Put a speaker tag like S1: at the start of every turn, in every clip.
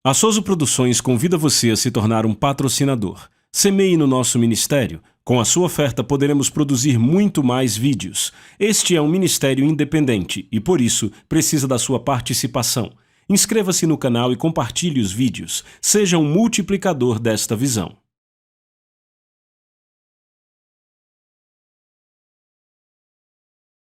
S1: A Souza Produções convida você a se tornar um patrocinador. Semeie no nosso ministério. Com a sua oferta poderemos produzir muito mais vídeos. Este é um ministério independente e, por isso, precisa da sua participação. Inscreva-se no canal e compartilhe os vídeos. Seja um multiplicador desta visão.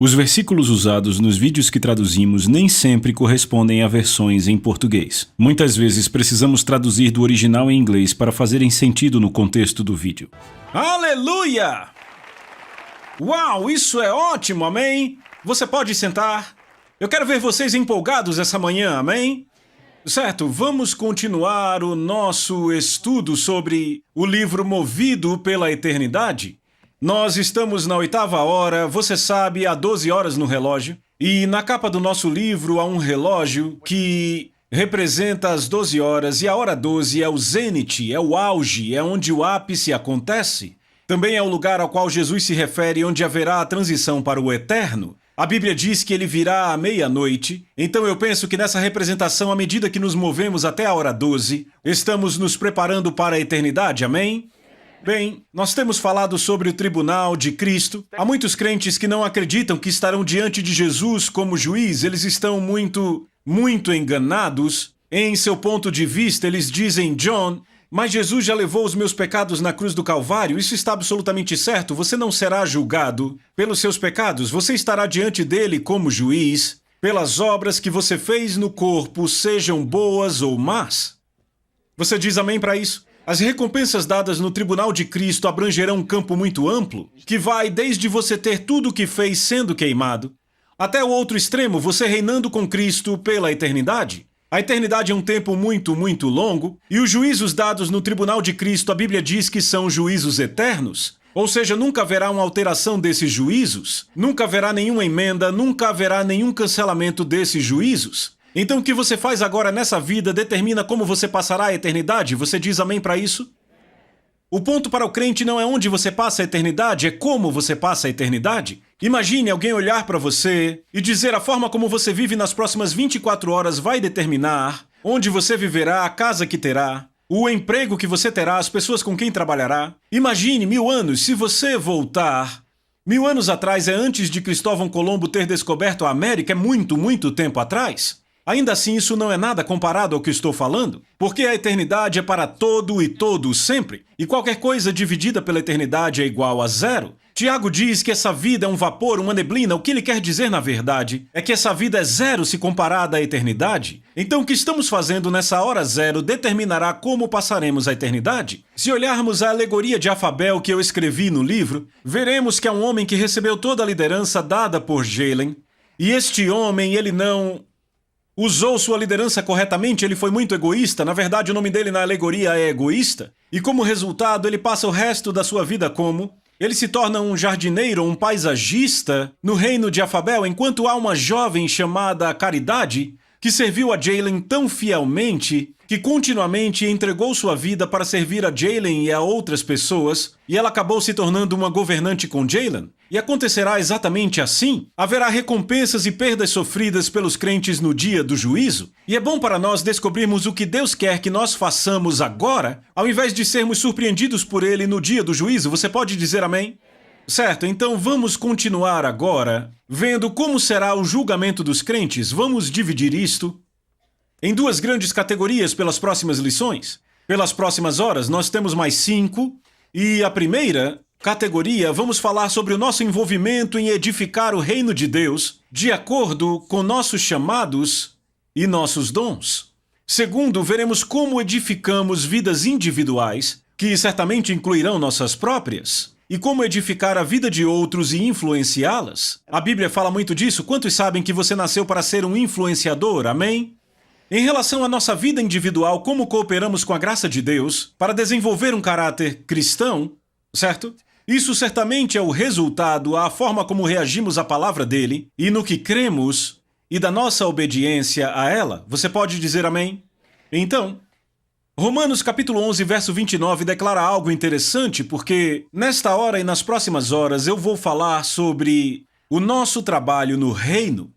S1: Os versículos usados nos vídeos que traduzimos nem sempre correspondem a versões em português. Muitas vezes precisamos traduzir do original em inglês para fazerem sentido no contexto do vídeo. Aleluia! Uau, isso é ótimo, amém? Você pode sentar. Eu quero ver vocês empolgados essa manhã, amém? Certo, vamos continuar o nosso estudo sobre o livro Movido pela Eternidade. Nós estamos na 8ª hora, você sabe, há 12 horas no relógio. E na capa do nosso livro há um relógio que representa as 12 horas e a hora 12 é o zênite, é o auge, é onde o ápice acontece. Também é o lugar ao qual Jesus se refere onde haverá a transição para o eterno. A Bíblia diz que ele virá à meia-noite, então eu penso que nessa representação, à medida que nos movemos até a hora 12, estamos nos preparando para a eternidade, amém? Bem, nós temos falado sobre o tribunal de Cristo. Há muitos crentes que não acreditam que estarão diante de Jesus como juiz. Eles estão muito enganados. Em seu ponto de vista, eles dizem, John, mas Jesus já levou os meus pecados na cruz do Calvário. Isso está absolutamente certo. Você não será julgado pelos seus pecados. Você estará diante dele como juiz, pelas obras que você fez no corpo, sejam boas ou más. Você diz amém para isso? As recompensas dadas no tribunal de Cristo abrangerão um campo muito amplo, que vai desde você ter tudo o que fez sendo queimado, até o outro extremo, você reinando com Cristo pela eternidade. A eternidade é um tempo muito longo, e os juízos dados no tribunal de Cristo, a Bíblia diz que são juízos eternos. Ou seja, nunca haverá uma alteração desses juízos, nunca haverá nenhuma emenda, nunca haverá nenhum cancelamento desses juízos. Então, o que você faz agora nessa vida determina como você passará a eternidade? Você diz amém para isso? O ponto para o crente não é onde você passa a eternidade, é como você passa a eternidade. Imagine alguém olhar para você e dizer a forma como você vive nas próximas 24 horas vai determinar onde você viverá, a casa que terá, o emprego que você terá, as pessoas com quem trabalhará. Imagine 1000 anos, se você voltar. 1000 anos atrás é antes de Cristóvão Colombo ter descoberto a América, é muito tempo atrás. Ainda assim, isso não é nada comparado ao que estou falando, porque a eternidade é para todo e todos sempre, e qualquer coisa dividida pela eternidade é igual a zero. Tiago diz que essa vida é um vapor, uma neblina. O que ele quer dizer, na verdade, é que essa vida é zero se comparada à eternidade. Então, o que estamos fazendo nessa hora zero determinará como passaremos a eternidade. Se olharmos a alegoria de Afabel que eu escrevi no livro, veremos que é um homem que recebeu toda a liderança dada por Jalen, e este homem, ele não usou sua liderança corretamente, ele foi muito egoísta. Na verdade, o nome dele na alegoria é egoísta. E como resultado, ele passa o resto da sua vida como? Ele se torna um jardineiro, um paisagista no reino de Afabel, enquanto há uma jovem chamada Caridade que serviu a Jalen tão fielmente que continuamente entregou sua vida para servir a Jalen e a outras pessoas, e ela acabou se tornando uma governante com Jalen. E acontecerá exatamente assim. Haverá recompensas e perdas sofridas pelos crentes no dia do juízo. E é bom para nós descobrirmos o que Deus quer que nós façamos agora, ao invés de sermos surpreendidos por Ele no dia do juízo. Você pode dizer amém? Certo, então vamos continuar agora, vendo como será o julgamento dos crentes. Vamos dividir isto em duas grandes categorias pelas próximas lições. Pelas próximas horas, nós temos mais 5, e a primeira categoria, vamos falar sobre o nosso envolvimento em edificar o reino de Deus de acordo com nossos chamados e nossos dons. Segundo, veremos como edificamos vidas individuais, que certamente incluirão nossas próprias, e como edificar a vida de outros e influenciá-las. A Bíblia fala muito disso. Quantos sabem que você nasceu para ser um influenciador? Amém? Em relação à nossa vida individual, como cooperamos com a graça de Deus para desenvolver um caráter cristão, certo? Isso certamente é o resultado, a forma como reagimos à palavra dele e no que cremos e da nossa obediência a ela. Você pode dizer amém? Então, Romanos capítulo 11, verso 29 declara algo interessante, porque nesta hora e nas próximas horas eu vou falar sobre o nosso trabalho no reino.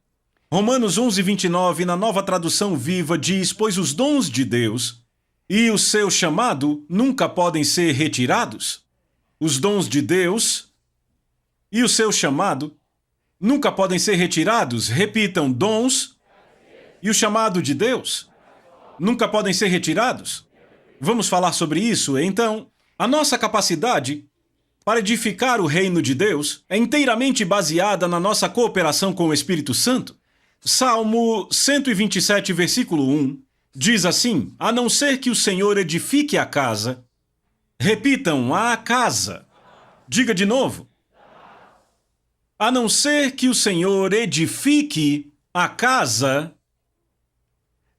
S1: Romanos 11:29, na Nova Tradução Viva, diz: pois os dons de Deus e o seu chamado nunca podem ser retirados. Os dons de Deus e o seu chamado nunca podem ser retirados. Repitam: dons e o chamado de Deus nunca podem ser retirados. Vamos falar sobre isso, então. A nossa capacidade para edificar o reino de Deus é inteiramente baseada na nossa cooperação com o Espírito Santo. Salmo 127, versículo 1, diz assim: a não ser que o Senhor edifique a casa. Repitam: a casa. Diga de novo: a não ser que o Senhor edifique a casa,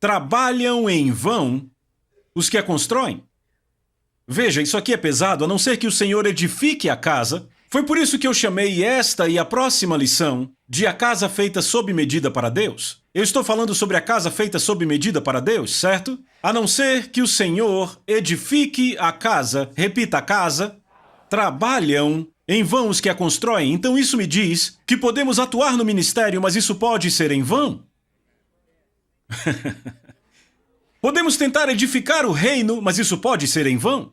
S1: trabalham em vão os que a constroem. Veja, isso aqui é pesado. A não ser que o Senhor edifique a casa. Foi por isso que eu chamei esta e a próxima lição de a casa feita sob medida para Deus. Eu estou falando sobre a casa feita sob medida para Deus, certo? A não ser que o Senhor edifique a casa, repita: a casa, trabalham em vão os que a constroem. Então isso me diz que podemos atuar no ministério, mas isso pode ser em vão. Podemos tentar edificar o reino, mas isso pode ser em vão.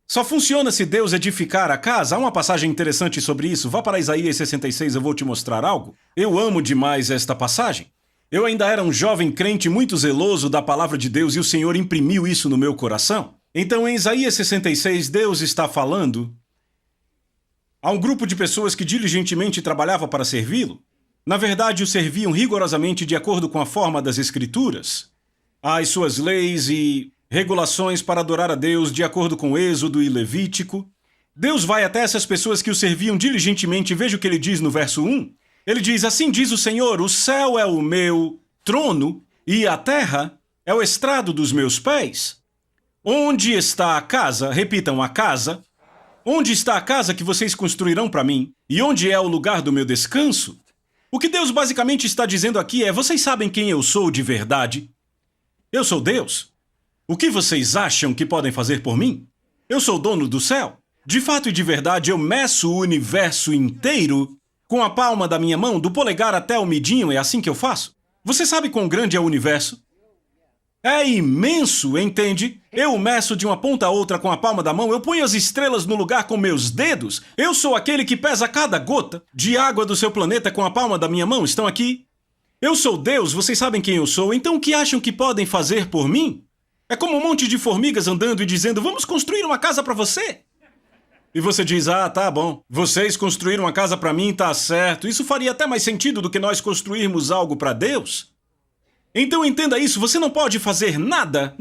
S1: Só funciona se Deus edificar a casa. Há uma passagem interessante sobre isso. Vá para Isaías 66, eu vou te mostrar algo. Eu amo demais esta passagem. Eu ainda era um jovem crente muito zeloso da palavra de Deus e o Senhor imprimiu isso no meu coração. Então, em Isaías 66, Deus está falando a um grupo de pessoas que diligentemente trabalhava para servi-lo. Na verdade, o serviam rigorosamente de acordo com a forma das Escrituras, as suas leis e regulações para adorar a Deus de acordo com Êxodo e Levítico. Deus vai até essas pessoas que o serviam diligentemente. Veja o que ele diz no verso 1. Ele diz: assim diz o Senhor, o céu é o meu trono e a terra é o estrado dos meus pés. Onde está a casa? Repitam: a casa. Onde está a casa que vocês construirão para mim? E onde é o lugar do meu descanso? O que Deus basicamente está dizendo aqui é: vocês sabem quem eu sou de verdade? Eu sou Deus. O que vocês acham que podem fazer por mim? Eu sou dono do céu. De fato e de verdade, eu meço o universo inteiro com a palma da minha mão, do polegar até o midinho. É assim que eu faço. Você sabe quão grande é o universo? É imenso, entende? Eu meço de uma ponta a outra com a palma da mão. Eu ponho as estrelas no lugar com meus dedos. Eu sou aquele que pesa cada gota de água do seu planeta com a palma da minha mão. Estão aqui? Eu sou Deus, vocês sabem quem eu sou. Então o que acham que podem fazer por mim? É como um monte de formigas andando e dizendo: vamos construir uma casa para você. E você diz: ah, tá bom. Vocês construíram uma casa para mim, tá certo. Isso faria até mais sentido do que nós construirmos algo para Deus. Então entenda isso, você não pode fazer nada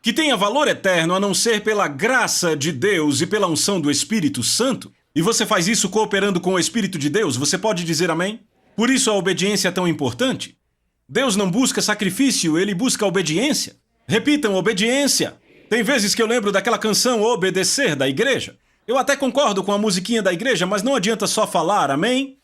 S1: que tenha valor eterno a não ser pela graça de Deus e pela unção do Espírito Santo. E você faz isso cooperando com o Espírito de Deus. Você pode dizer amém? Por isso a obediência é tão importante. Deus não busca sacrifício, ele busca obediência. Repitam: obediência. Tem vezes que eu lembro daquela canção Obedecer, da igreja. Eu até concordo com a musiquinha da igreja, mas não adianta só falar, amém?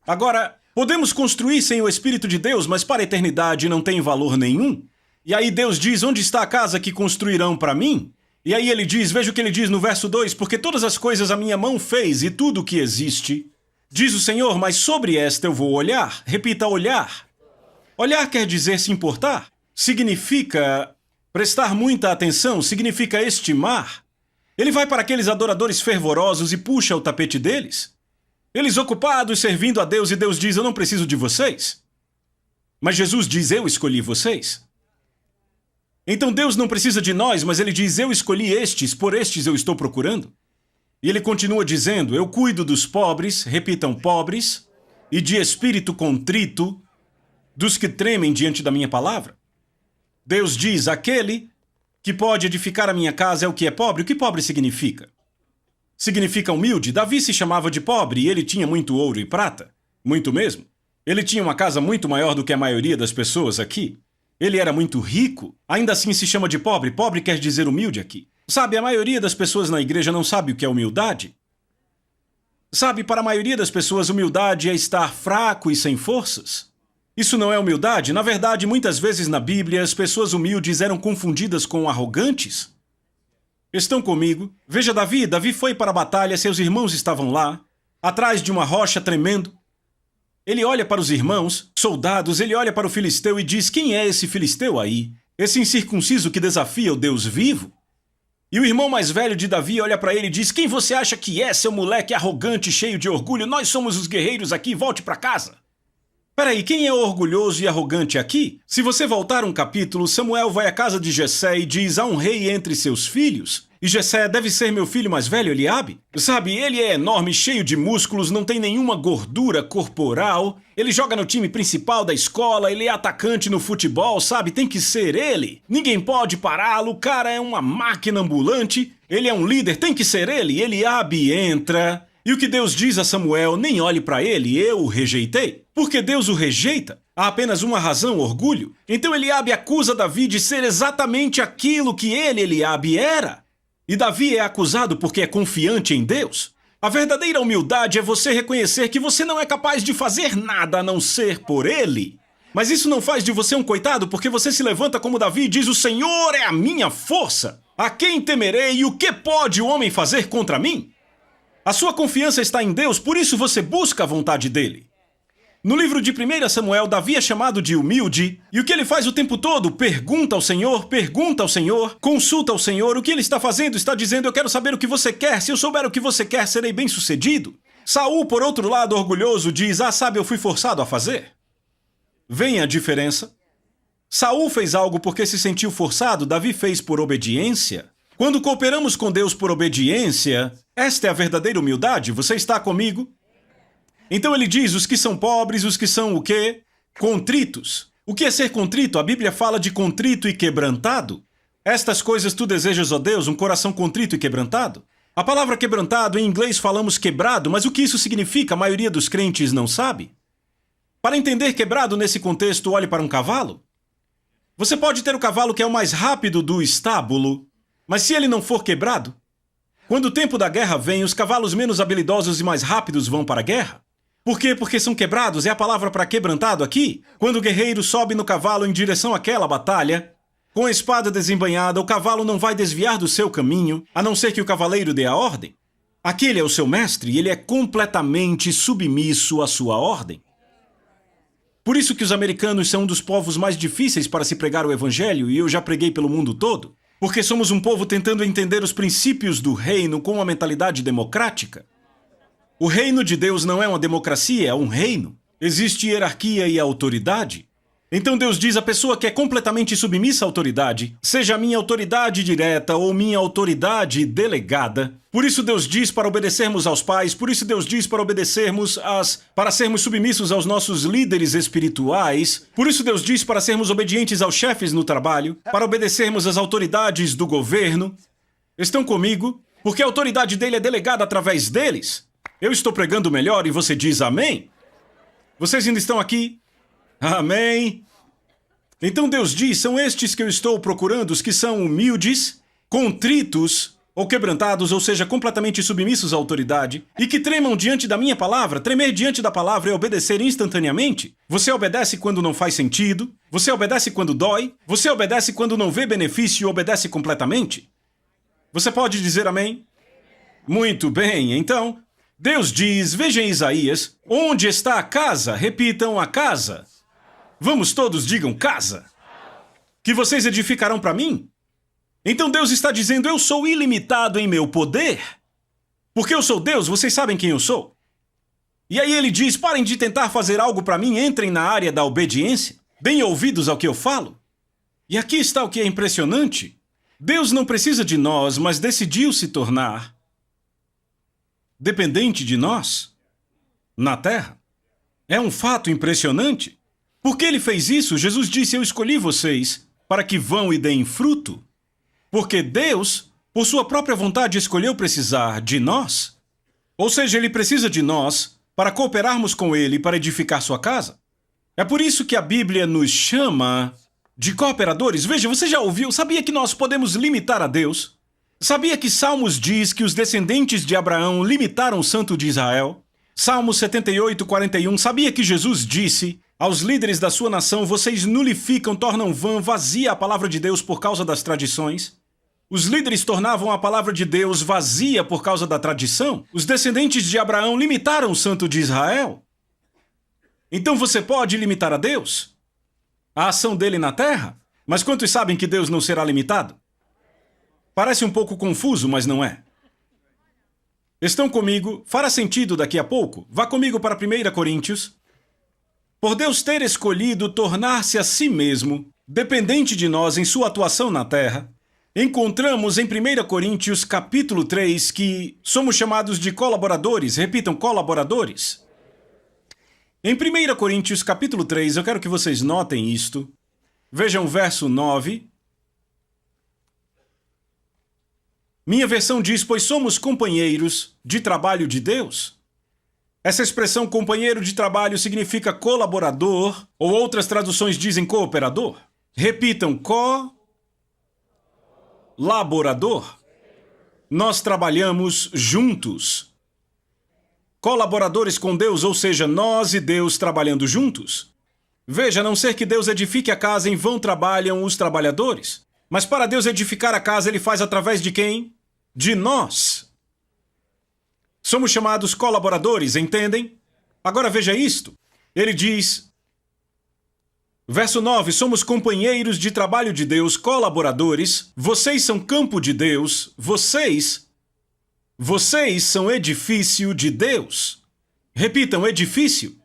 S1: Agora, podemos construir sem o Espírito de Deus, mas para a eternidade não tem valor nenhum. E aí Deus diz: onde está a casa que construirão para mim? E aí ele diz, veja o que ele diz no verso 2, porque todas as coisas a minha mão fez e tudo o que existe. Diz o Senhor, mas sobre esta eu vou olhar. Repita: olhar. Olhar quer dizer se importar. Significa prestar muita atenção, significa estimar. Ele vai para aqueles adoradores fervorosos e puxa o tapete deles. Eles ocupados servindo a Deus, e Deus diz: eu não preciso de vocês. Mas Jesus diz: eu escolhi vocês. Então Deus não precisa de nós, mas ele diz: eu escolhi estes, por estes eu estou procurando. E ele continua dizendo: eu cuido dos pobres, repitam: pobres, e de espírito contrito, dos que tremem diante da minha palavra. Deus diz: aquele que pode edificar a minha casa é o que é pobre. O que pobre significa? Significa humilde. Davi se chamava de pobre e ele tinha muito ouro e prata. Muito mesmo. Ele tinha uma casa muito maior do que a maioria das pessoas aqui. Ele era muito rico. Ainda assim se chama de pobre. Pobre quer dizer humilde aqui. Sabe, a maioria das pessoas na igreja não sabe o que é humildade. Sabe, para a maioria das pessoas, humildade é estar fraco e sem forças. Isso não é humildade. Na verdade, muitas vezes na Bíblia, as pessoas humildes eram confundidas com arrogantes. Estão comigo? Veja Davi. Davi foi para a batalha, seus irmãos estavam lá, atrás de uma rocha tremendo. Ele olha para os irmãos, soldados, ele olha para o filisteu e diz: quem é esse filisteu aí? Esse incircunciso que desafia o Deus vivo? E o irmão mais velho de Davi olha para ele e diz: quem você acha que é, seu moleque arrogante, cheio de orgulho? Nós somos os guerreiros aqui, volte para casa. Peraí, quem é orgulhoso e arrogante aqui? Se você voltar um capítulo, Samuel vai à casa de Jessé e diz: há um rei entre seus filhos. E Jessé deve ser meu filho mais velho, Eliabe. Sabe, ele é enorme, cheio de músculos, não tem nenhuma gordura corporal. Ele joga no time principal da escola, ele é atacante no futebol, sabe? Tem que ser ele. Ninguém pode pará-lo, o cara é uma máquina ambulante. Ele é um líder, tem que ser ele. Eliabe entra. E o que Deus diz a Samuel: nem olhe para ele, eu o rejeitei. Porque Deus o rejeita? Há apenas uma razão: orgulho. Então Eliabe acusa Davi de ser exatamente aquilo que ele, Eliabe, era. E Davi é acusado porque é confiante em Deus. A verdadeira humildade é você reconhecer que você não é capaz de fazer nada a não ser por ele. Mas isso não faz de você um coitado, porque você se levanta como Davi e diz: o Senhor é a minha força. A quem temerei e o que pode o homem fazer contra mim? A sua confiança está em Deus, por isso você busca a vontade dele. No livro de 1 Samuel, Davi é chamado de humilde, e o que ele faz o tempo todo? Pergunta ao Senhor, consulta ao Senhor. O que ele está fazendo? Está dizendo: eu quero saber o que você quer, se eu souber o que você quer, serei bem-sucedido. Saul, por outro lado, orgulhoso, diz: ah, sabe, eu fui forçado a fazer. Vem a diferença. Saul fez algo porque se sentiu forçado, Davi fez por obediência. Quando cooperamos com Deus por obediência, esta é a verdadeira humildade. Você está comigo? Então ele diz: os que são pobres, os que são o quê? Contritos. O que é ser contrito? A Bíblia fala de contrito e quebrantado. Estas coisas tu desejas, ó Deus, um coração contrito e quebrantado? A palavra quebrantado, em inglês falamos quebrado, mas o que isso significa, a maioria dos crentes não sabe. Para entender quebrado nesse contexto, olhe para um cavalo. Você pode ter o cavalo que é o mais rápido do estábulo, mas se ele não for quebrado, quando o tempo da guerra vem, os cavalos menos habilidosos e mais rápidos vão para a guerra. Por quê? Porque são quebrados, é a palavra para quebrantado aqui. Quando o guerreiro sobe no cavalo em direção àquela batalha, com a espada desembainhada, o cavalo não vai desviar do seu caminho, a não ser que o cavaleiro dê a ordem. Aquele é o seu mestre e ele é completamente submisso à sua ordem. Por isso que os americanos são um dos povos mais difíceis para se pregar o evangelho, e eu já preguei pelo mundo todo. Porque somos um povo tentando entender os princípios do reino com uma mentalidade democrática. O reino de Deus não é uma democracia, é um reino. Existe hierarquia e autoridade. Então Deus diz: a pessoa que é completamente submissa à autoridade, seja a minha autoridade direta ou minha autoridade delegada. Por isso Deus diz para obedecermos aos pais, por isso Deus diz para sermos submissos aos nossos líderes espirituais, por isso Deus diz para sermos obedientes aos chefes no trabalho, para obedecermos às autoridades do governo. Estão comigo? Porque a autoridade dele é delegada através deles. Eu estou pregando melhor e você diz amém? Vocês ainda estão aqui? Amém? Então Deus diz: são estes que eu estou procurando, os que são humildes, contritos ou quebrantados, ou seja, completamente submissos à autoridade, e que tremam diante da minha palavra. Tremer diante da palavra é obedecer instantaneamente. Você obedece quando não faz sentido, você obedece quando dói, você obedece quando não vê benefício e obedece completamente. Você pode dizer amém? Muito bem, então Deus diz, veja em Isaías: onde está a casa? Repitam: a casa. Vamos todos, digam: casa. Que vocês edificarão para mim? Então Deus está dizendo: eu sou ilimitado em meu poder. Porque eu sou Deus, vocês sabem quem eu sou. E aí ele diz: parem de tentar fazer algo para mim, entrem na área da obediência. Deem ouvidos ao que eu falo. E aqui está o que é impressionante. Deus não precisa de nós, mas decidiu se tornar dependente de nós na terra. É um fato impressionante. Por que ele fez isso? Jesus disse: eu escolhi vocês para que vão e deem fruto. Porque Deus, por sua própria vontade, escolheu precisar de nós. Ou seja, ele precisa de nós para cooperarmos com ele para edificar sua casa. É por isso que a Bíblia nos chama de cooperadores. Veja, você já ouviu? Sabia que nós podemos limitar a Deus? Sabia que Salmos diz que os descendentes de Abraão limitaram o Santo de Israel? Salmos 78, 41. Sabia que Jesus disse aos líderes da sua nação: vocês nulificam, tornam vã, vazia a palavra de Deus por causa das tradições? Os líderes tornavam a palavra de Deus vazia por causa da tradição. Os descendentes de Abraão limitaram o Santo de Israel. Então você pode limitar a Deus? A ação dele na terra? Mas quantos sabem que Deus não será limitado? Parece um pouco confuso, mas não é. Estão comigo? Fará sentido daqui a pouco. Vá comigo para 1 Coríntios. Por Deus ter escolhido tornar-se a si mesmo dependente de nós em sua atuação na terra, encontramos em 1 Coríntios capítulo 3 que somos chamados de colaboradores. Repitam, colaboradores. Em 1 Coríntios capítulo 3, eu quero que vocês notem isto. Vejam o verso 9. Minha versão diz, pois somos companheiros de trabalho de Deus. Essa expressão companheiro de trabalho significa colaborador, ou outras traduções dizem cooperador. Repitam, colaborador. Nós trabalhamos juntos. Colaboradores com Deus, ou seja, nós e Deus trabalhando juntos. Veja, a não ser que Deus edifique a casa, em vão trabalham os trabalhadores. Mas para Deus edificar a casa, Ele faz através de quem? De nós. Somos chamados colaboradores, entendem? Agora veja isto. Ele diz, verso 9, somos companheiros de trabalho de Deus, colaboradores. Vocês são campo de Deus. Vocês são edifício de Deus. Repitam, edifício.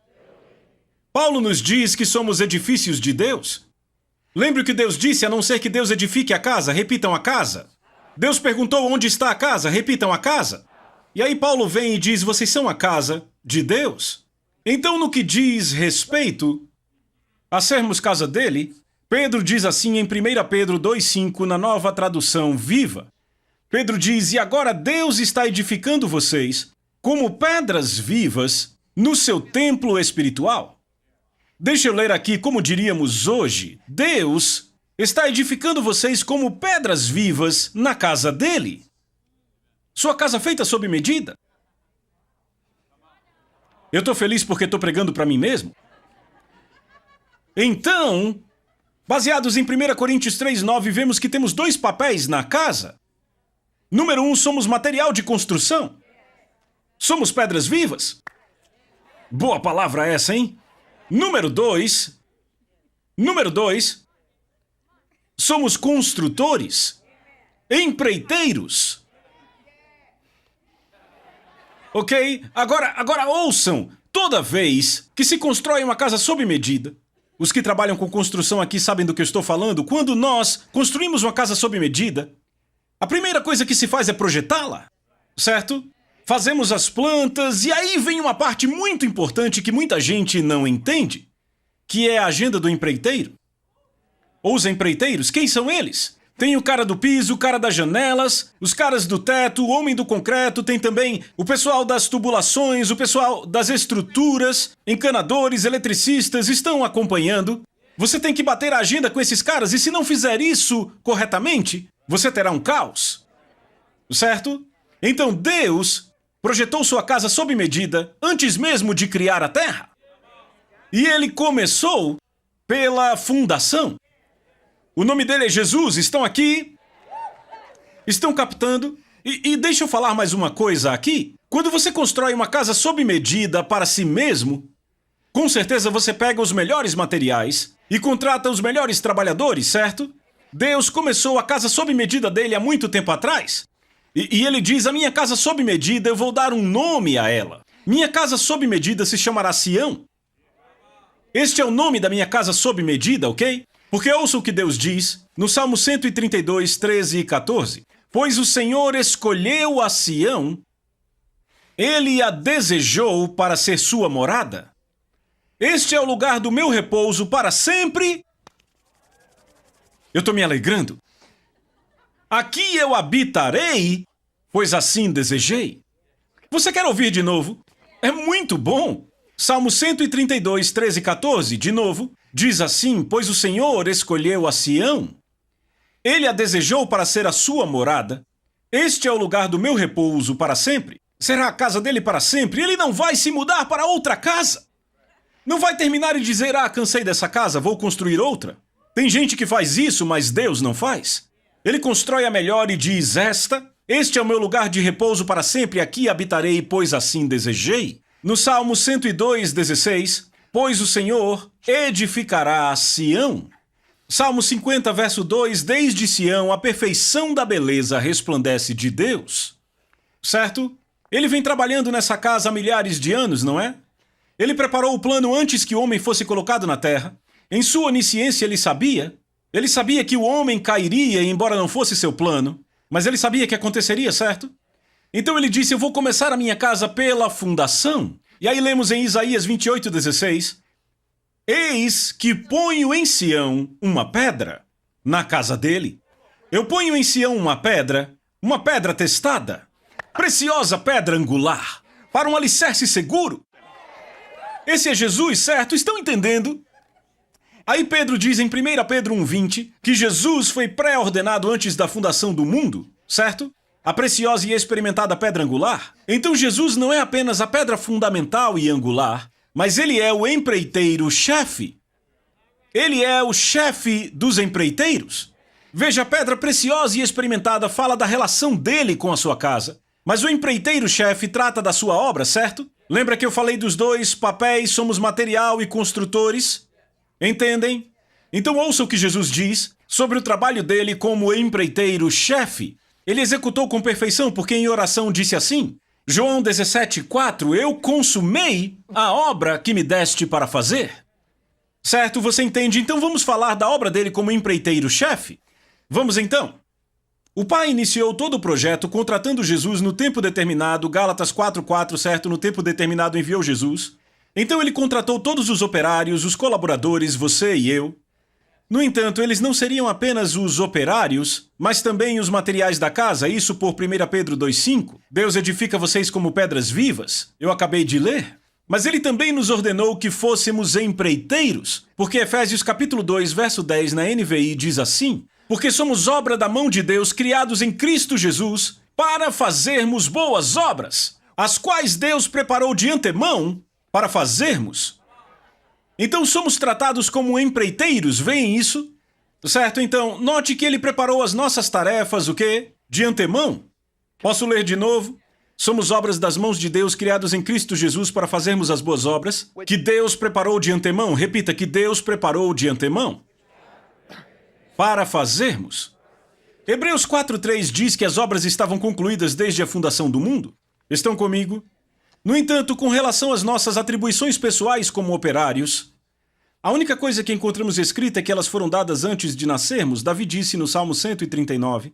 S1: Paulo nos diz que somos edifícios de Deus. Lembre o que Deus disse, a não ser que Deus edifique a casa. Repitam, a casa. Deus perguntou onde está a casa. Repitam, a casa. E aí Paulo vem e diz, vocês são a casa de Deus. Então, no que diz respeito a sermos casa dele, Pedro diz assim em 1 Pedro 2,5, na nova tradução viva. Pedro diz, e agora Deus está edificando vocês como pedras vivas no seu templo espiritual. Deixa eu ler aqui como diríamos hoje. Deus está edificando vocês como pedras vivas na casa dele. Sua casa feita sob medida. Eu estou feliz porque estou pregando para mim mesmo. Então, baseados em 1 Coríntios 3,9, vemos que temos dois papéis na casa. Número 1, somos material de construção. Somos pedras vivas. Boa palavra essa, hein? Número 2, somos construtores, empreiteiros. Ok? Agora ouçam, toda vez que se constrói uma casa sob medida, os que trabalham com construção aqui sabem do que eu estou falando, quando nós construímos uma casa sob medida, a primeira coisa que se faz é projetá-la, certo? Fazemos as plantas e aí vem uma parte muito importante que muita gente não entende, que é a agenda do empreiteiro. Os empreiteiros, quem são eles? Tem o cara do piso, o cara das janelas, os caras do teto, o homem do concreto, tem também o pessoal das tubulações, o pessoal das estruturas, encanadores, eletricistas, estão acompanhando. Você tem que bater a agenda com esses caras e se não fizer isso corretamente, você terá um caos. Certo? Então Deus projetou sua casa sob medida antes mesmo de criar a terra. E ele começou pela fundação. O nome dele é Jesus, estão aqui? Estão captando? E deixa eu falar mais uma coisa aqui. Quando você constrói uma casa sob medida para si mesmo, com certeza você pega os melhores materiais e contrata os melhores trabalhadores, certo? Deus começou a casa sob medida dele há muito tempo atrás. E ele diz, a minha casa sob medida, eu vou dar um nome a ela. Minha casa sob medida se chamará Sião. Este é o nome da minha casa sob medida, ok? Porque ouça o que Deus diz no Salmo 132, 13 e 14. Pois o Senhor escolheu a Sião, ele a desejou para ser sua morada. Este é o lugar do meu repouso para sempre. Eu estou me alegrando. Aqui eu habitarei, pois assim desejei. Você quer ouvir de novo? É muito bom. Salmo 132, 13 e 14, de novo, diz assim, pois o Senhor escolheu a Sião. Ele a desejou para ser a sua morada. Este é o lugar do meu repouso para sempre. Será a casa dele para sempre. Ele não vai se mudar para outra casa. Não vai terminar e dizer, cansei dessa casa, vou construir outra. Tem gente que faz isso, mas Deus não faz. Ele constrói a melhor e diz, este é o meu lugar de repouso para sempre, aqui habitarei, pois assim desejei. No Salmo 102, 16, pois o Senhor edificará Sião. Salmo 50, verso 2, desde Sião a perfeição da beleza resplandece de Deus. Certo? Ele vem trabalhando nessa casa há milhares de anos, não é? Ele preparou o plano antes que o homem fosse colocado na terra. Em sua onisciência ele sabia que o homem cairia, embora não fosse seu plano, mas ele sabia que aconteceria, certo? Então ele disse, eu vou começar a minha casa pela fundação. E aí lemos em Isaías 28:16, eis que ponho em Sião uma pedra, na casa dele. Eu ponho em Sião uma pedra testada, preciosa pedra angular, para um alicerce seguro. Esse é Jesus, certo? Estão entendendo? Aí Pedro diz em 1 Pedro 1:20 que Jesus foi pré-ordenado antes da fundação do mundo, certo? A preciosa e experimentada pedra angular. Então Jesus não é apenas a pedra fundamental e angular, mas ele é o empreiteiro-chefe. Ele é o chefe dos empreiteiros. Veja, a pedra preciosa e experimentada fala da relação dele com a sua casa. Mas o empreiteiro-chefe trata da sua obra, certo? Lembra que eu falei dos dois papéis, somos material e construtores? Entendem? Então ouça o que Jesus diz sobre o trabalho dele como empreiteiro-chefe. Ele executou com perfeição porque em oração disse assim, João 17:4, eu consumei a obra que me deste para fazer. Certo? Você entende? Então vamos falar da obra dele como empreiteiro-chefe? Vamos então. O Pai iniciou todo o projeto contratando Jesus no tempo determinado, Gálatas 4:4, certo? No tempo determinado enviou Jesus. Então ele contratou todos os operários, os colaboradores, você e eu. No entanto, eles não seriam apenas os operários, mas também os materiais da casa, isso por 1 Pedro 2:5. Deus edifica vocês como pedras vivas. Eu acabei de ler. Mas ele também nos ordenou que fôssemos empreiteiros, porque Efésios capítulo 2, verso 10 na NVI diz assim, porque somos obra da mão de Deus, criados em Cristo Jesus, para fazermos boas obras, as quais Deus preparou de antemão para fazermos. Então somos tratados como empreiteiros, veem isso? Certo? Então, note que ele preparou as nossas tarefas, o quê? De antemão. Posso ler de novo? Somos obras das mãos de Deus, criados em Cristo Jesus para fazermos as boas obras, que Deus preparou de antemão. Repita, que Deus preparou de antemão para fazermos. Hebreus 4:3 diz que as obras estavam concluídas desde a fundação do mundo. Estão comigo? No entanto, com relação às nossas atribuições pessoais como operários, a única coisa que encontramos escrita é que elas foram dadas antes de nascermos. Davi disse no Salmo 139.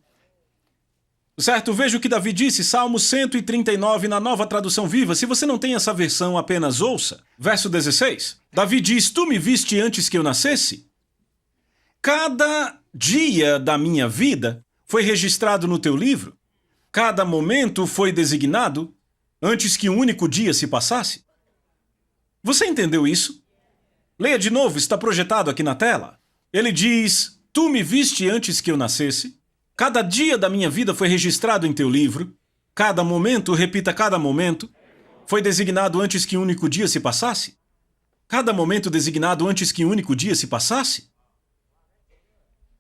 S1: Certo? Veja o que Davi disse, Salmo 139 na Nova Tradução Viva. Se você não tem essa versão, apenas ouça. Verso 16. Davi diz, tu me viste antes que eu nascesse? Cada dia da minha vida foi registrado no teu livro. Cada momento foi designado antes que um único dia se passasse. Você entendeu isso? Leia de novo, está projetado aqui na tela. Ele diz, tu me viste antes que eu nascesse. Cada dia da minha vida foi registrado em teu livro. Cada momento, repita, cada momento, foi designado antes que um único dia se passasse. Cada momento designado antes que um único dia se passasse.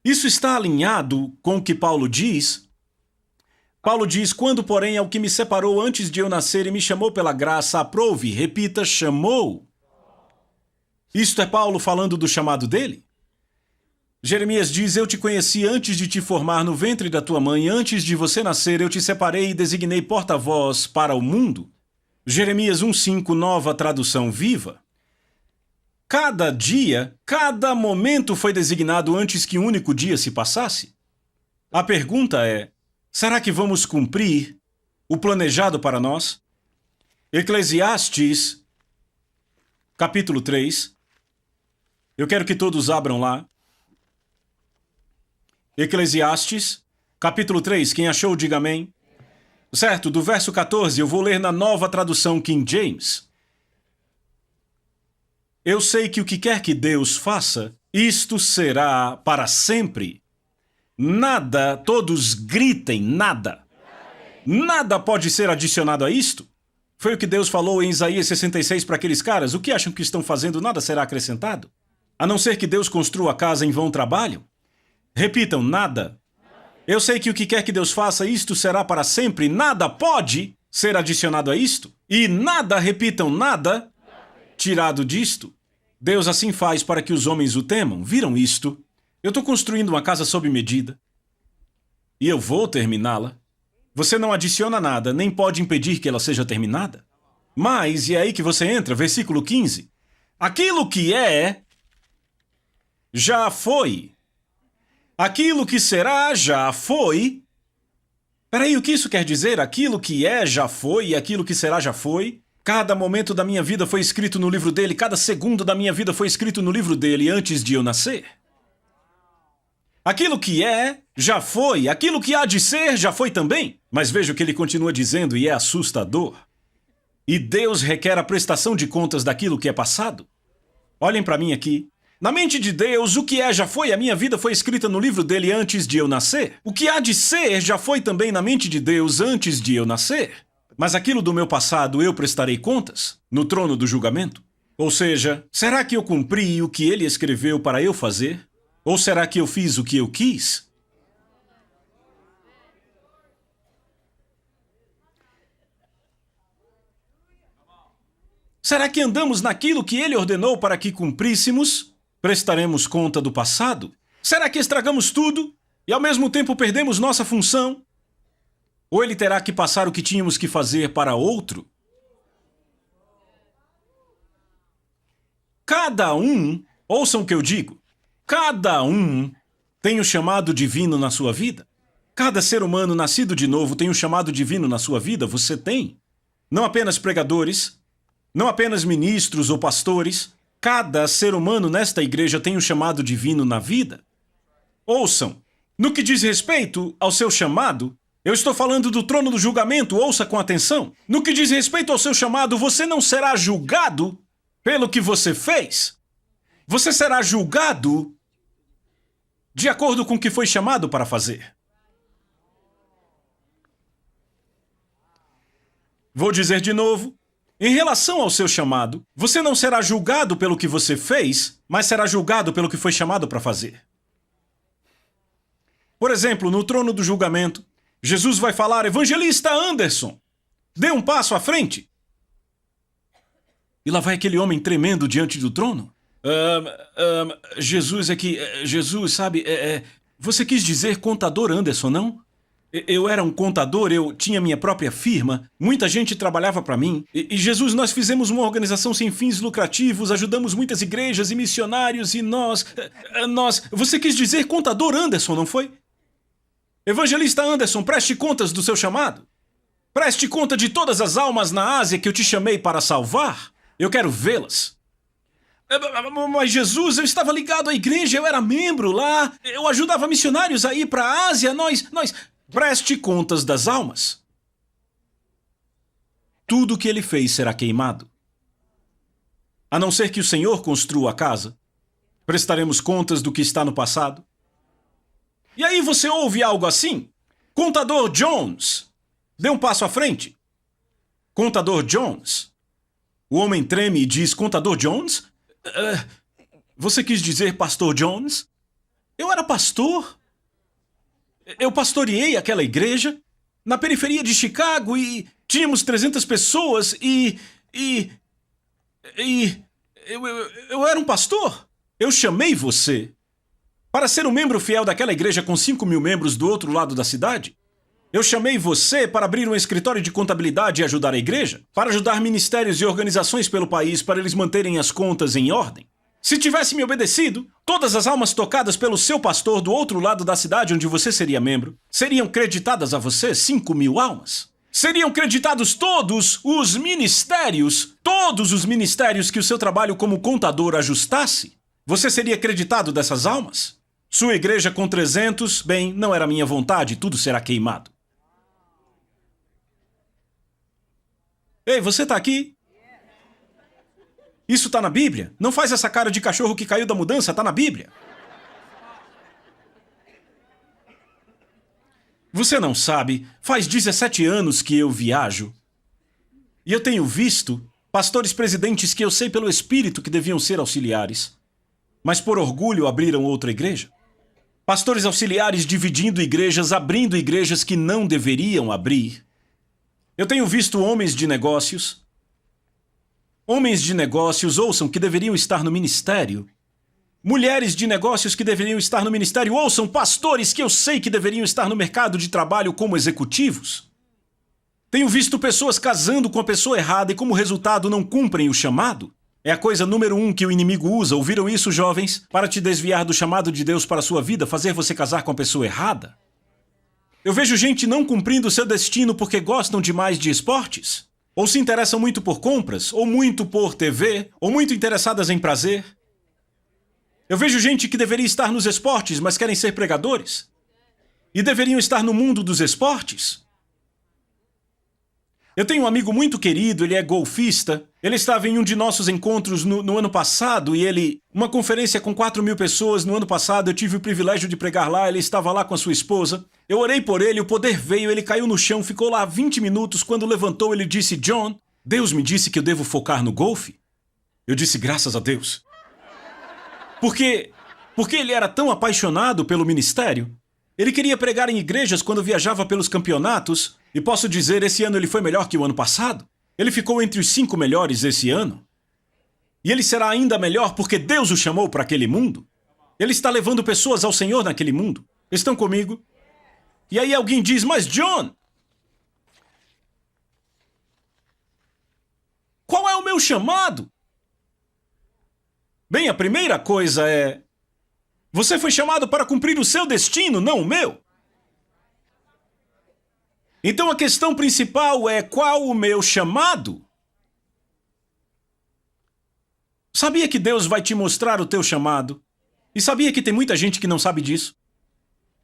S1: Isso está alinhado com o que Paulo diz. Paulo diz, quando, porém, ao que me separou antes de eu nascer e me chamou pela graça, aprove, repita, chamou. Isto é Paulo falando do chamado dele? Jeremias diz, eu te conheci antes de te formar no ventre da tua mãe, antes de você nascer eu te separei e designei porta-voz para o mundo. Jeremias 1:5, Nova Tradução Viva. Cada dia, cada momento foi designado antes que um único dia se passasse. A pergunta é, será que vamos cumprir o planejado para nós? Eclesiastes, capítulo 3. Eu quero que todos abram lá. Eclesiastes, capítulo 3. Quem achou, diga amém. Certo, do verso 14, eu vou ler na Nova Tradução King James. Eu sei que o que quer que Deus faça, isto será para sempre. Nada, todos gritem, nada. Nada pode ser adicionado a isto. Foi o que Deus falou em Isaías 66 para aqueles caras. O que acham que estão fazendo, nada será acrescentado. A não ser que Deus construa a casa em vão trabalho. Repitam, nada. Eu sei que o que quer que Deus faça, isto será para sempre. Nada pode ser adicionado a isto. E nada, repitam, nada, tirado disto. Deus assim faz para que os homens o temam. Viram isto? Eu estou construindo uma casa sob medida. E eu vou terminá-la. Você não adiciona nada, nem pode impedir que ela seja terminada. Mas, e é aí que você entra, versículo 15. Aquilo que é, já foi. Aquilo que será, já foi. Peraí, o que isso quer dizer? Aquilo que é, já foi, e aquilo que será, já foi? Cada momento da minha vida foi escrito no livro dele, cada segundo da minha vida foi escrito no livro dele antes de eu nascer. Aquilo que é, já foi. Aquilo que há de ser, já foi também. Mas veja o que ele continua dizendo e é assustador. E Deus requer a prestação de contas daquilo que é passado. Olhem para mim aqui. Na mente de Deus, o que é já foi, a minha vida foi escrita no livro dele antes de eu nascer. O que há de ser já foi também na mente de Deus antes de eu nascer. Mas aquilo do meu passado eu prestarei contas no trono do julgamento. Ou seja, será que eu cumpri o que ele escreveu para eu fazer? Ou será que eu fiz o que eu quis? Será que andamos naquilo que ele ordenou para que cumpríssemos? Prestaremos conta do passado? Será que estragamos tudo e ao mesmo tempo perdemos nossa função? Ou ele terá que passar o que tínhamos que fazer para outro? Cada um, ouçam o que eu digo, cada um tem o chamado divino na sua vida. Cada ser humano nascido de novo tem um chamado divino na sua vida, você tem. Não apenas pregadores, não apenas ministros ou pastores, cada ser humano nesta igreja tem um chamado divino na vida. Ouçam, no que diz respeito ao seu chamado, eu estou falando do trono do julgamento, ouça com atenção. No que diz respeito ao seu chamado, você não será julgado pelo que você fez. Você será julgado de acordo com o que foi chamado para fazer. Vou dizer de novo. Em relação ao seu chamado, você não será julgado pelo que você fez, mas será julgado pelo que foi chamado para fazer. Por exemplo, no trono do julgamento, Jesus vai falar: Evangelista Anderson, dê um passo à frente. E lá vai aquele homem tremendo diante do trono. Jesus, sabe, você quis dizer contador Anderson, não? Eu era um contador, eu tinha minha própria firma, muita gente trabalhava para mim. E Jesus, nós fizemos uma organização sem fins lucrativos, ajudamos muitas igrejas e missionários e nós... Você quis dizer contador Anderson, não foi? Evangelista Anderson, preste contas do seu chamado. Preste conta de todas as almas na Ásia que eu te chamei para salvar. Eu quero vê-las. Mas Jesus, eu estava ligado à igreja, eu era membro lá, eu ajudava missionários a ir para a Ásia, nós... Preste contas das almas. Tudo o que ele fez será queimado. A não ser que o Senhor construa a casa, prestaremos contas do que está no passado. E aí você ouve algo assim? Contador Jones, dê um passo à frente. Contador Jones. O homem treme e diz: Contador Jones? Você quis dizer Pastor Jones? Eu era pastor. Eu pastoreei aquela igreja na periferia de Chicago e tínhamos 300 pessoas eu era um pastor. Eu chamei você para ser um membro fiel daquela igreja com 5.000 membros do outro lado da cidade. Eu chamei você para abrir um escritório de contabilidade e ajudar a igreja, para ajudar ministérios e organizações pelo país para eles manterem as contas em ordem. Se tivesse me obedecido, todas as almas tocadas pelo seu pastor do outro lado da cidade onde você seria membro, seriam creditadas a você 5.000 almas. Seriam creditados todos os ministérios que o seu trabalho como contador ajustasse. Você seria creditado dessas almas? Sua igreja com 300, bem, não era minha vontade, tudo será queimado. Ei, você está aqui? Isso está na Bíblia? Não faz essa cara de cachorro que caiu da mudança, está na Bíblia. Você não sabe, faz 17 anos que eu viajo. E eu tenho visto pastores presidentes que eu sei pelo Espírito que deviam ser auxiliares, mas por orgulho abriram outra igreja. Pastores auxiliares dividindo igrejas, abrindo igrejas que não deveriam abrir. Eu tenho visto homens de negócios Homens de negócios, ouçam, que deveriam estar no ministério. Mulheres de negócios que deveriam estar no ministério, ouçam, pastores que eu sei que deveriam estar no mercado de trabalho como executivos. Tenho visto pessoas casando com a pessoa errada e como resultado não cumprem o chamado. É a coisa número 1 que o inimigo usa, ouviram isso, jovens? Para te desviar do chamado de Deus para a sua vida, fazer você casar com a pessoa errada. Eu vejo gente não cumprindo seu destino porque gostam demais de esportes, ou se interessam muito por compras, ou muito por TV, ou muito interessadas em prazer. Eu vejo gente que deveria estar nos esportes, mas querem ser pregadores. E deveriam estar no mundo dos esportes. Eu tenho um amigo muito querido, ele é golfista. Ele estava em um de nossos encontros no ano passado e uma conferência com 4.000 pessoas no ano passado, eu tive o privilégio de pregar lá, ele estava lá com a sua esposa. Eu orei por ele, o poder veio, ele caiu no chão, ficou lá 20 minutos, quando levantou ele disse, John, Deus me disse que eu devo focar no golfe? Eu disse, graças a Deus. Porque ele era tão apaixonado pelo ministério. Ele queria pregar em igrejas quando viajava pelos campeonatos. E posso dizer, esse ano ele foi melhor que o ano passado. Ele ficou entre os 5 melhores esse ano. E ele será ainda melhor porque Deus o chamou para aquele mundo. Ele está levando pessoas ao Senhor naquele mundo. Estão comigo? E aí alguém diz, mas John, qual é o meu chamado? Bem, a primeira coisa é... Você foi chamado para cumprir o seu destino, não o meu. Então a questão principal é qual o meu chamado? Sabia que Deus vai te mostrar o teu chamado? E sabia que tem muita gente que não sabe disso?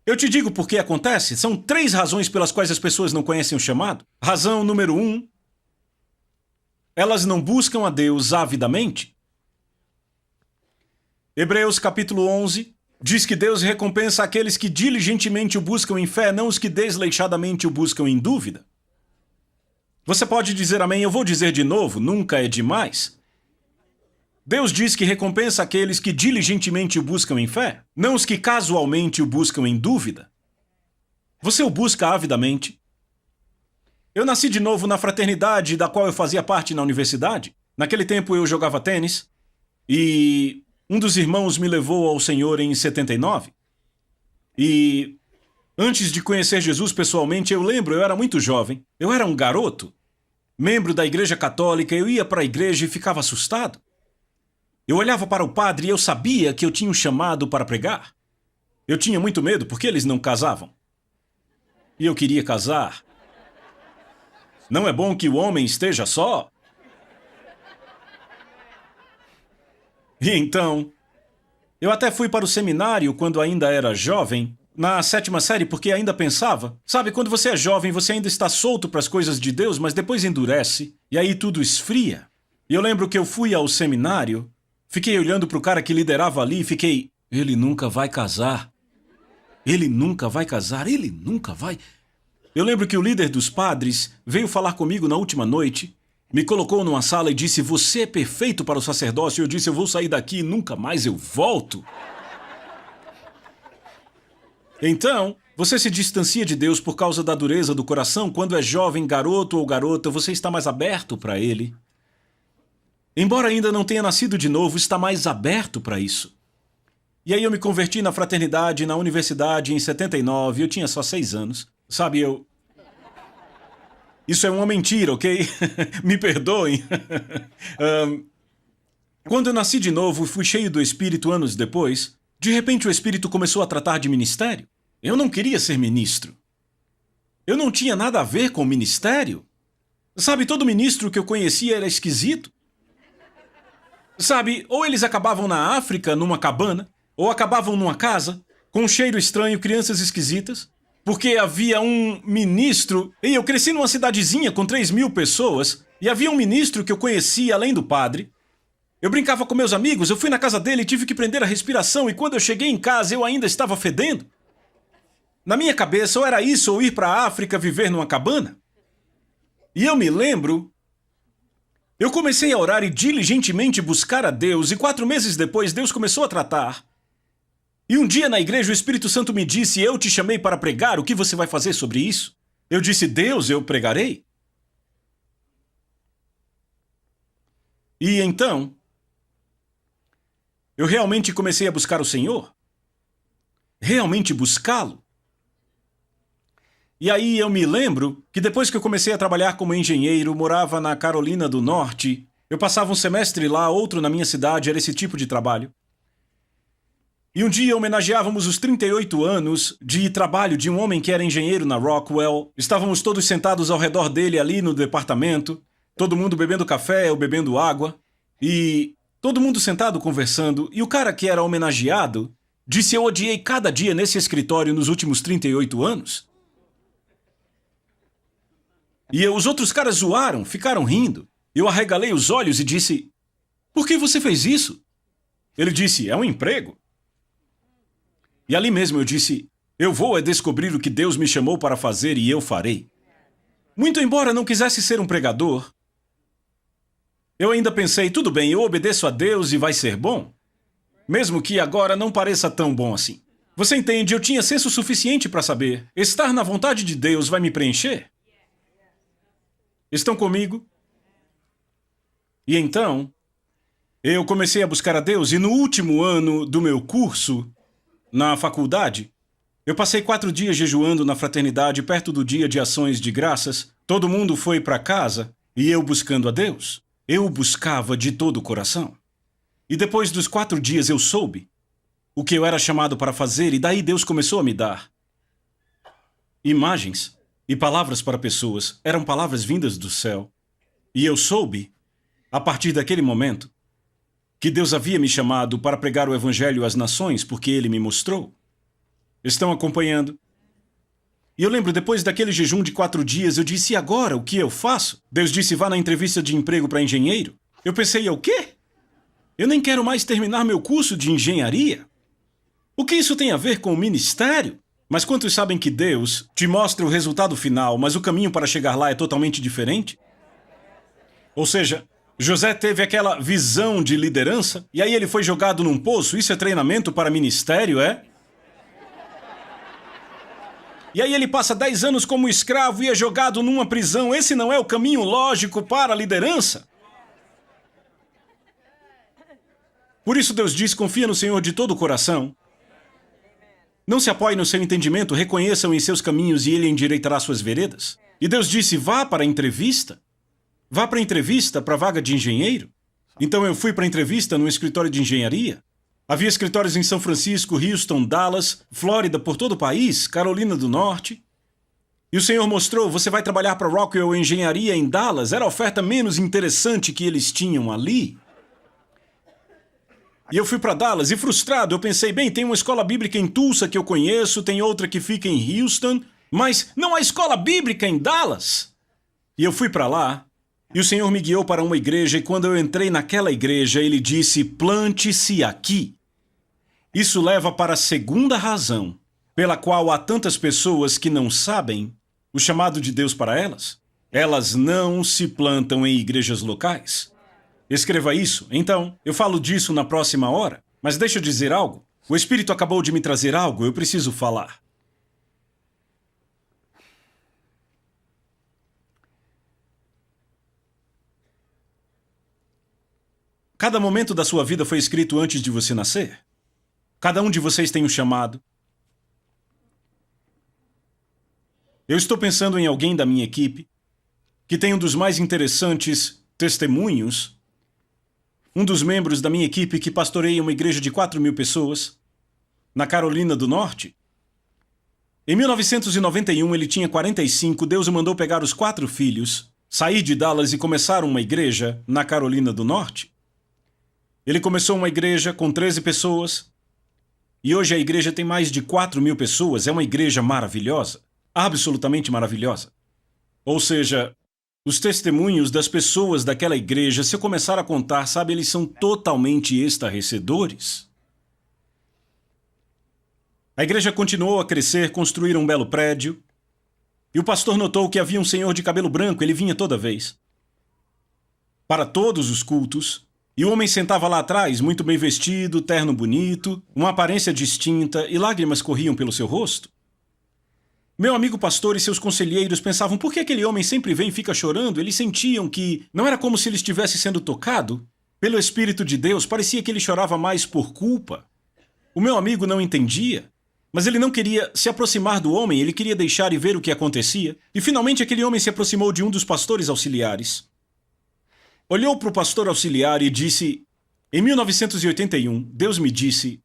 S1: Eu te digo por que acontece. São 3 razões pelas quais as pessoas não conhecem o chamado. Razão número 1. Elas não buscam a Deus avidamente. Hebreus capítulo 11 diz que Deus recompensa aqueles que diligentemente o buscam em fé, não os que desleixadamente o buscam em dúvida. Você pode dizer amém, eu vou dizer de novo, nunca é demais. Deus diz que recompensa aqueles que diligentemente o buscam em fé, não os que casualmente o buscam em dúvida. Você o busca avidamente? Eu nasci de novo na fraternidade da qual eu fazia parte na universidade. Naquele tempo eu jogava tênis e... um dos irmãos me levou ao Senhor em 79. E antes de conhecer Jesus pessoalmente, eu lembro, eu era muito jovem. Eu era um garoto, membro da igreja católica. Eu ia para a igreja e ficava assustado. Eu olhava para o padre e eu sabia que eu tinha um chamado para pregar. Eu tinha muito medo porque eles não casavam. E eu queria casar. Não é bom que o homem esteja só? E então, eu até fui para o seminário quando ainda era jovem, na 7ª série, porque ainda pensava, sabe, quando você é jovem, você ainda está solto para as coisas de Deus, mas depois endurece, e aí tudo esfria. E eu lembro que eu fui ao seminário, fiquei olhando para o cara que liderava ali e fiquei, ele nunca vai casar. Ele nunca vai casar, ele nunca vai... Eu lembro que o líder dos padres veio falar comigo na última noite, me colocou numa sala e disse, você é perfeito para o sacerdócio. Eu disse, eu vou sair daqui e nunca mais eu volto. Então, você se distancia de Deus por causa da dureza do coração. Quando é jovem, garoto ou garota, você está mais aberto para Ele. Embora ainda não tenha nascido de novo, está mais aberto para isso. E aí eu me converti na fraternidade, na universidade, em 79. Eu tinha só 6 anos. Sabe, Isso é uma mentira, ok? Me perdoem. Quando eu nasci de novo e fui cheio do Espírito anos depois, de repente o Espírito começou a tratar de ministério. Eu não queria ser ministro. Eu não tinha nada a ver com ministério. Sabe, todo ministro que eu conhecia era esquisito. Sabe, ou eles acabavam na África, numa cabana, ou acabavam numa casa, com um cheiro estranho, crianças esquisitas. Porque havia um ministro, e eu cresci numa cidadezinha com 3.000 pessoas, e havia um ministro que eu conhecia além do padre. Eu brincava com meus amigos, eu fui na casa dele e tive que prender a respiração, e quando eu cheguei em casa eu ainda estava fedendo. Na minha cabeça, ou era isso, ou ir para a África viver numa cabana. E eu me lembro, eu comecei a orar e diligentemente buscar a Deus, e 4 meses depois Deus começou a tratar. E um dia na igreja o Espírito Santo me disse, eu te chamei para pregar, o que você vai fazer sobre isso? Eu disse, Deus, eu pregarei. E então, eu realmente comecei a buscar o Senhor. Realmente buscá-lo. E aí eu me lembro que depois que eu comecei a trabalhar como engenheiro, morava na Carolina do Norte, eu passava um semestre lá, outro na minha cidade, era esse tipo de trabalho. E um dia homenageávamos os 38 anos de trabalho de um homem que era engenheiro na Rockwell. Estávamos todos sentados ao redor dele ali no departamento, todo mundo bebendo café ou bebendo água, e todo mundo sentado conversando, e o cara que era homenageado disse: eu odiei cada dia nesse escritório nos últimos 38 anos. E os outros caras zoaram, ficaram rindo. Eu arregalei os olhos e disse: por que você fez isso? Ele disse: é um emprego. E ali mesmo eu disse: eu vou descobrir o que Deus me chamou para fazer e eu farei. Muito embora não quisesse ser um pregador, eu ainda pensei: tudo bem, eu obedeço a Deus e vai ser bom. Mesmo que agora não pareça tão bom assim. Você entende, eu tinha senso suficiente para saber: estar na vontade de Deus vai me preencher. Estão comigo? E então, eu comecei a buscar a Deus e no último ano do meu curso, na faculdade, eu passei 4 dias jejuando na fraternidade perto do dia de ações de graças. Todo mundo foi para casa e eu buscando a Deus. Eu buscava de todo o coração. E depois dos 4 dias eu soube o que eu era chamado para fazer e daí Deus começou a me dar imagens e palavras para pessoas. Eram palavras vindas do céu. E eu soube, a partir daquele momento, que Deus havia me chamado para pregar o evangelho às nações porque Ele me mostrou. Estão acompanhando? E eu lembro, depois daquele jejum de 4 dias, eu disse: e agora, o que eu faço? Deus disse: vá na entrevista de emprego para engenheiro. Eu pensei: o quê? Eu nem quero mais terminar meu curso de engenharia. O que isso tem a ver com o ministério? Mas quantos sabem que Deus te mostra o resultado final, mas o caminho para chegar lá é totalmente diferente? Ou seja, José teve aquela visão de liderança, e aí ele foi jogado num poço. Isso é treinamento para ministério, é? E aí ele passa 10 anos como escravo e é jogado numa prisão. Esse não é o caminho lógico para a liderança? Por isso Deus diz: confia no Senhor de todo o coração. Não se apoie no seu entendimento, reconheçam em seus caminhos e Ele endireitará suas veredas. E Deus disse: vá para a entrevista. Vá para a entrevista para a vaga de engenheiro. Então eu fui para a entrevista no escritório de engenharia. Havia escritórios em São Francisco, Houston, Dallas, Flórida, por todo o país, Carolina do Norte. E o Senhor mostrou: você vai trabalhar para Rockwell Engenharia em Dallas. Era a oferta menos interessante que eles tinham ali. E eu fui para Dallas e, frustrado, eu pensei: bem, tem uma escola bíblica em Tulsa que eu conheço, tem outra que fica em Houston, mas não há escola bíblica em Dallas. E eu fui para lá, e o Senhor me guiou para uma igreja, e quando eu entrei naquela igreja, Ele disse: plante-se aqui. Isso leva para a segunda razão pela qual há tantas pessoas que não sabem o chamado de Deus para elas. Elas não se plantam em igrejas locais. Escreva isso. Então, eu falo disso na próxima hora. Mas deixa eu dizer algo. O Espírito acabou de me trazer algo, eu preciso falar. Cada momento da sua vida foi escrito antes de você nascer. Cada um de vocês tem um chamado. Eu estou pensando em alguém da minha equipe que tem um dos mais interessantes testemunhos. Um dos membros da minha equipe que pastoreia uma igreja de 4.000 pessoas, na Carolina do Norte. Em 1991, ele tinha 45, Deus o mandou pegar os 4 filhos, sair de Dallas e começar uma igreja na Carolina do Norte. Ele começou uma igreja com 13 pessoas, e hoje a igreja tem mais de 4.000 pessoas, é uma igreja maravilhosa, absolutamente maravilhosa. Ou seja, os testemunhos das pessoas daquela igreja, se eu começar a contar, sabe, eles são totalmente estarrecedores. A igreja continuou a crescer, construíram um belo prédio, e o pastor notou que havia um senhor de cabelo branco, ele vinha toda vez para todos os cultos, e o homem sentava lá atrás, muito bem vestido, terno bonito, uma aparência distinta, e lágrimas corriam pelo seu rosto. Meu amigo pastor e seus conselheiros pensavam: por que aquele homem sempre vem e fica chorando? Eles sentiam que não era como se ele estivesse sendo tocado pelo Espírito de Deus, parecia que ele chorava mais por culpa. O meu amigo não entendia, mas ele não queria se aproximar do homem, ele queria deixar e ver o que acontecia. E finalmente aquele homem se aproximou de um dos pastores auxiliares. Olhou para o pastor auxiliar e disse: em 1981, Deus me disse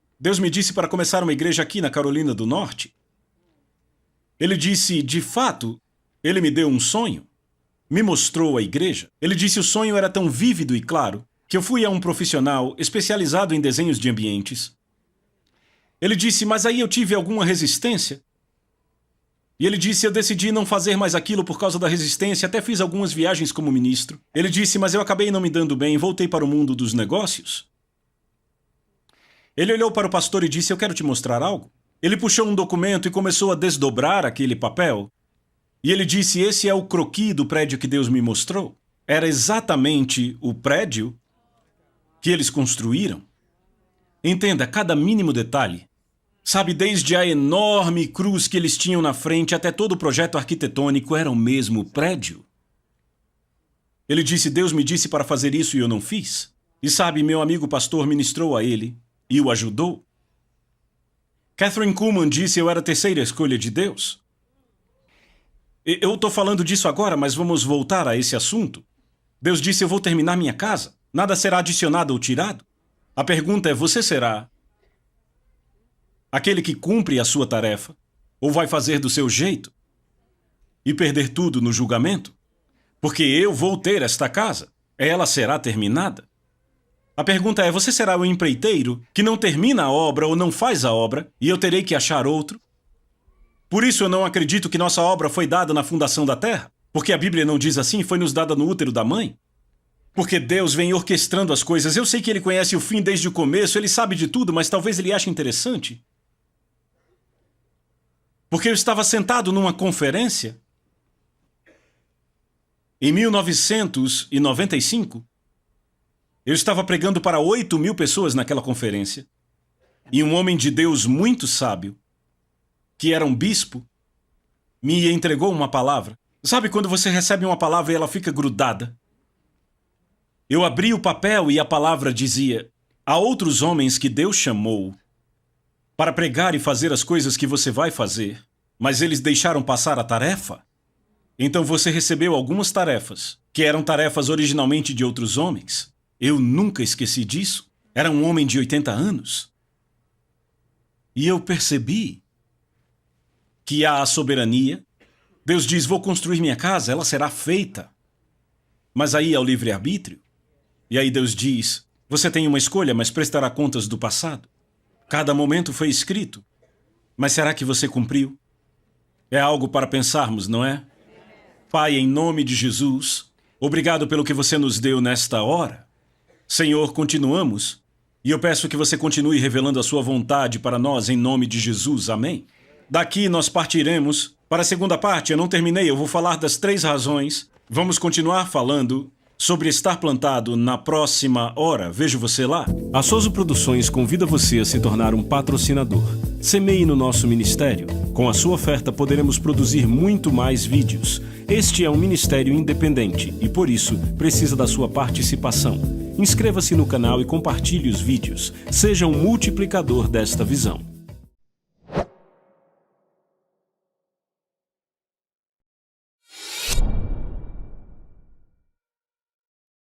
S1: para começar uma igreja aqui na Carolina do Norte. Ele disse: de fato, ele me deu um sonho, me mostrou a igreja. Ele disse: o sonho era tão vívido e claro que eu fui a um profissional especializado em desenhos de ambientes. Ele disse: mas aí eu tive alguma resistência. E ele disse: eu decidi não fazer mais aquilo por causa da resistência, até fiz algumas viagens como ministro. Ele disse: mas eu acabei não me dando bem, voltei para o mundo dos negócios. Ele olhou para o pastor e disse: eu quero te mostrar algo. Ele puxou um documento e começou a desdobrar aquele papel. E ele disse: esse é o croquis do prédio que Deus me mostrou. Era exatamente o prédio que eles construíram. Entenda cada mínimo detalhe. Sabe, desde a enorme cruz que eles tinham na frente até todo o projeto arquitetônico era o mesmo prédio. Ele disse: Deus me disse para fazer isso e eu não fiz. E sabe, meu amigo pastor ministrou a ele e o ajudou. Catherine Kuhlman disse: eu era a terceira escolha de Deus. Eu estou falando disso agora, mas vamos voltar a esse assunto. Deus disse: eu vou terminar minha casa. Nada será adicionado ou tirado. A pergunta é: você será aquele que cumpre a sua tarefa? Ou vai fazer do seu jeito e perder tudo no julgamento? Porque eu vou ter esta casa. Ela será terminada. A pergunta é: você será o empreiteiro que não termina a obra ou não faz a obra e eu terei que achar outro? Por isso eu não acredito que nossa obra foi dada na fundação da terra. Porque a Bíblia não diz assim, foi nos dada no útero da mãe. Porque Deus vem orquestrando as coisas. Eu sei que Ele conhece o fim desde o começo, Ele sabe de tudo, mas talvez Ele ache interessante. Porque eu estava sentado numa conferência em 1995. Eu estava pregando para 8.000 pessoas naquela conferência. E um homem de Deus muito sábio, que era um bispo, me entregou uma palavra. Sabe quando você recebe uma palavra e ela fica grudada? Eu abri o papel e a palavra dizia: há outros homens que Deus chamou para pregar e fazer as coisas que você vai fazer, mas eles deixaram passar a tarefa. Então você recebeu algumas tarefas, que eram tarefas originalmente de outros homens. Eu nunca esqueci disso. Era um homem de 80 anos. E eu percebi que há a soberania. Deus diz: vou construir minha casa, ela será feita. Mas aí há o livre-arbítrio. E aí Deus diz: você tem uma escolha, mas prestará contas do passado. Cada momento foi escrito. Mas será que você cumpriu? É algo para pensarmos, não é? Pai, em nome de Jesus, obrigado pelo que você nos deu nesta hora. Senhor, continuamos. E eu peço que você continue revelando a sua vontade para nós, em nome de Jesus. Amém. Daqui nós partiremos para a segunda parte. Eu não terminei, eu vou falar das 3 razões. Vamos continuar falando sobre estar plantado na próxima hora. Vejo você lá. A Soso Produções convida você a se tornar um patrocinador. Semeie no nosso ministério. Com a sua oferta poderemos produzir muito mais vídeos. Este é um ministério independente e, por isso, precisa da sua participação. Inscreva-se no canal e compartilhe os vídeos. Seja um multiplicador desta visão.